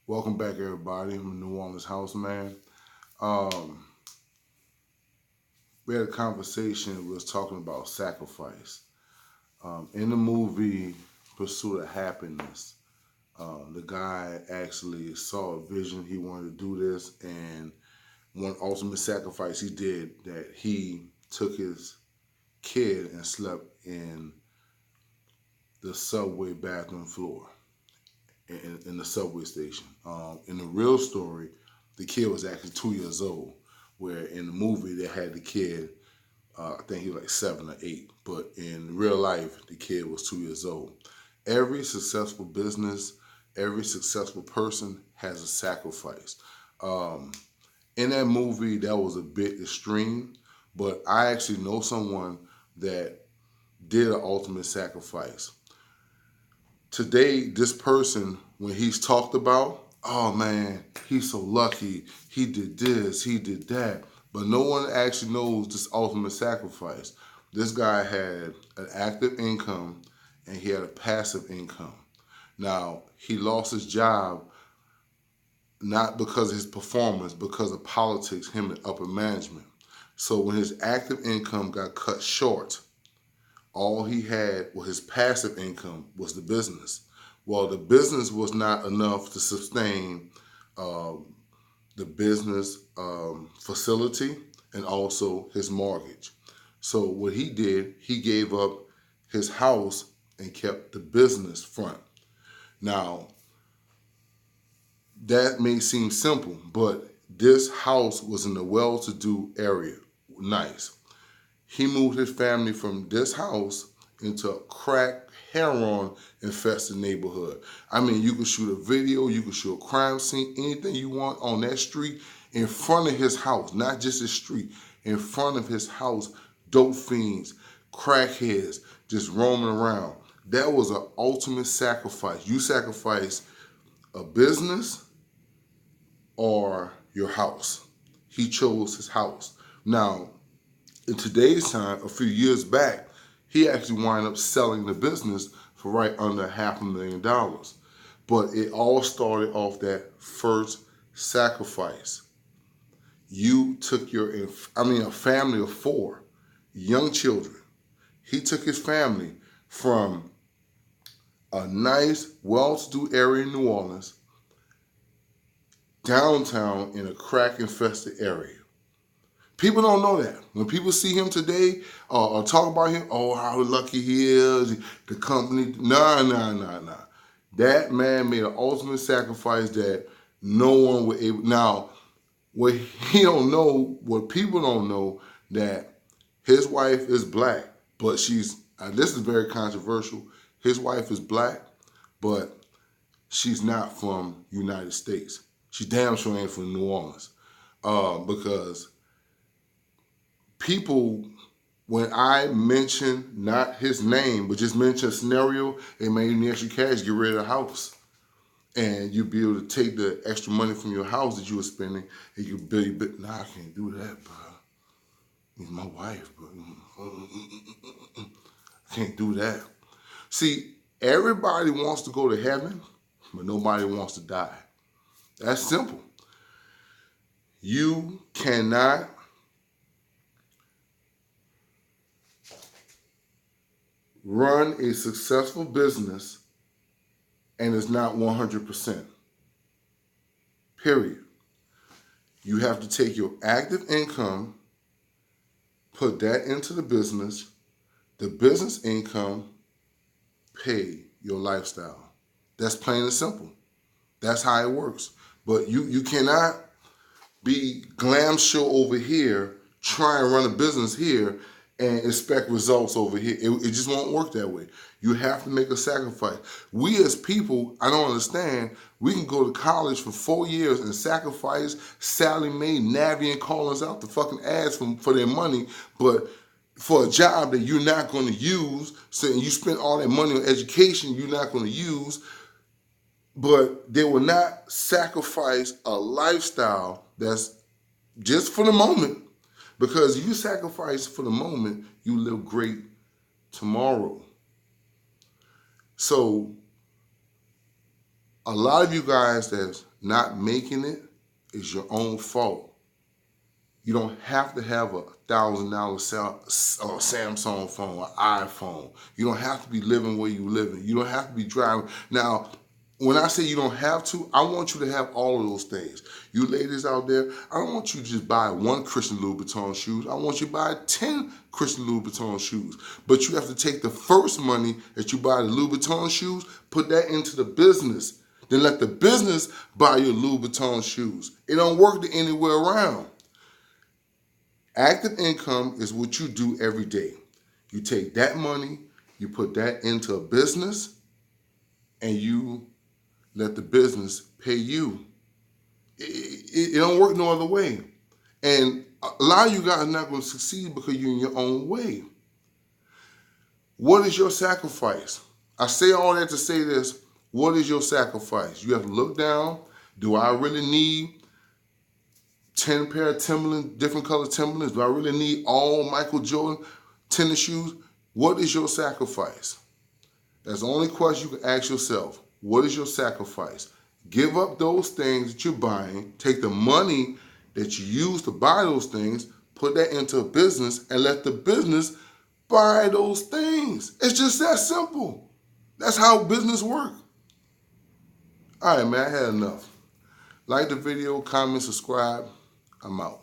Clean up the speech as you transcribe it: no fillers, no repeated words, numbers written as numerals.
Welcome back, everybody. I'm a New Orleans houseman. Um, we had a conversation. We was talking about sacrifice. In the movie Pursuit of Happiness, the guy actually saw a vision. He wanted to do this, and one ultimate sacrifice he did that he took his kid and slept in the subway bathroom floor in the subway station. In the real story, the kid was actually 2 years old, where in the movie they had the kid, I think he was like 7 or 8, but in real life, the kid was 2 years old. Every successful business, every successful person has a sacrifice. Um, in that movie, that was a bit extreme, but I actually know someone that did an ultimate sacrifice. Today, this person, when he's talked about, oh man, he's so lucky. He did this, he did that. But no one actually knows this ultimate sacrifice. This guy had an active income and he had a passive income. Now, he lost his job not because of his performance, because of politics, him and upper management. So when his active income got cut short, all he had was his passive income was the business. Well, the business was not enough to sustain um, the business facility and also his mortgage. So what he did, he gave up his house and kept the business front. Now, that may seem simple, but this house was in a well-to-do area. Nice. He moved his family from this house into a crack heroin infested neighborhood. I mean, you could shoot a video, you could shoot a crime scene, anything you want on that street in front of his house, not just his street, in front of his house, dope fiends, crackheads just roaming around. That was an ultimate sacrifice. You sacrifice a business or your house. He chose his house. Now, in today's time, a few years back, he actually wound up selling the business for right under $500,000. But it all started off that first sacrifice. You took a family of 4 young children. He took his family from a nice, well-to-do area in New Orleans downtown in a crack-infested area. People don't know that. When people see him today or talk about him, oh, how lucky he is, the company. Nah, nah, nah, nah. That man made an ultimate sacrifice that no one would able. Now, what he don't know, what people don't know, that his wife is black, but this is very controversial. His wife is black, but she's not from United States. She damn sure ain't from New Orleans. Because people, when I mention not his name, but just mention a scenario, it may need extra cash, get rid of the house. And you'll be able to take the extra money from your house that you were spending and you build a bit. Nah, I can't do that, bro. It's my wife, bro. I can't do that. See, everybody wants to go to heaven, but nobody wants to die. That's simple. You cannot run a successful business and it's not 100%. Period. You have to take your active income, put that into the business income, pay your lifestyle. That's plain and simple. That's how it works. But you cannot be glam show over here, try and run a business here, and expect results over here. It just won't work that way. You have to make a sacrifice. We as people, I don't understand, we can go to college for 4 years and sacrifice Sally Mae, Navi, and Collins out the fucking ass for their money, but for a job that you're not going to use, so you spend all that money on education you're not going to use, but they will not sacrifice a lifestyle that's just for the moment. Because you sacrifice for the moment, you live great tomorrow. So A lot of you guys that's not making it is your own fault. You don't have to have $1,000 Samsung phone or iPhone. You don't have to be living where you living. You don't have to be driving. Now, when I say you don't have to, I want you to have all of those things. You ladies out there, I don't want you to just buy one Christian Louboutin shoes. I want you to buy 10 Christian Louboutin shoes. But you have to take the first money that you buy the Louboutin shoes, put that into the business. Then let the business buy your Louboutin shoes. It don't work anywhere around. Active income is what you do every day. You take that money, you put that into a business, and you let the business pay you. It don't work no other way. And a lot of you guys are not going to succeed because you're in your own way. What is your sacrifice? I say all that to say this. What is your sacrifice? You have to look down. Do I really need 10 pair of Timberlands, different color Timberlands? Do I really need all Michael Jordan tennis shoes? What is your sacrifice? That's the only question you can ask yourself. What is your sacrifice? Give up those things that you're buying. Take the money that you use to buy those things, put that into a business, and let the business buy those things. It's just that simple. That's how business works. All right, man, I had enough. Like the video, comment, subscribe. I'm out.